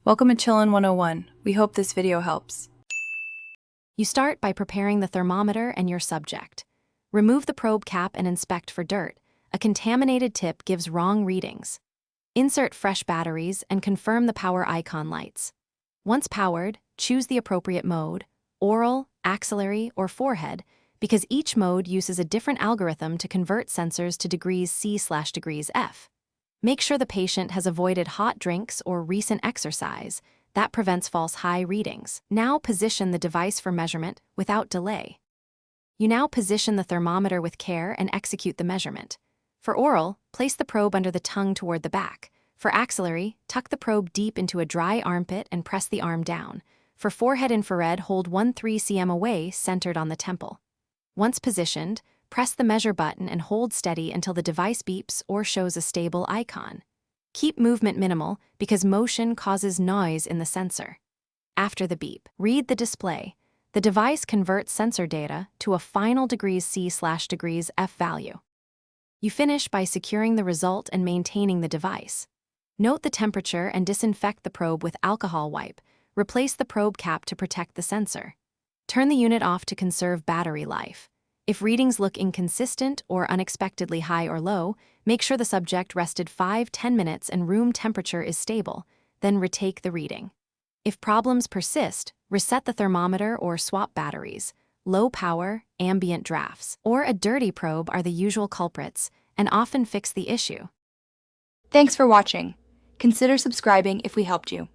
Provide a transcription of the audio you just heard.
Welcome to Chillin' 101. We hope this video helps. You start by preparing the thermometer and your subject. Remove the probe cap and inspect for dirt. A contaminated tip gives wrong readings. Insert fresh batteries and confirm the power icon lights. Once powered, choose the appropriate mode, oral, axillary, or forehead, because each mode uses a different algorithm to convert sensors to degrees C/degrees F. Make sure the patient has avoided hot drinks or recent exercise. That prevents false high readings. Now position the device for measurement without delay. You now position the thermometer with care and execute the measurement. For oral, place the probe under the tongue toward the back. For axillary, tuck the probe deep into a dry armpit and press the arm down. For forehead infrared, hold 1/3 cm away, centered on the temple. Once positioned, press the measure button and hold steady until the device beeps or shows a stable icon. Keep movement minimal because motion causes noise in the sensor. After the beep, read the display. The device converts sensor data to a final degrees C/degrees F value. You finish by securing the result and maintaining the device. Note the temperature and disinfect the probe with alcohol wipe. Replace the probe cap to protect the sensor. Turn the unit off to conserve battery life. If readings look inconsistent or unexpectedly high or low, make sure the subject rested 5–10 minutes and room temperature is stable, then retake the reading. If problems persist, reset the thermometer or swap batteries. Low power, ambient drafts, or a dirty probe are the usual culprits and often fix the issue. Thanks for watching. Consider subscribing if we helped you.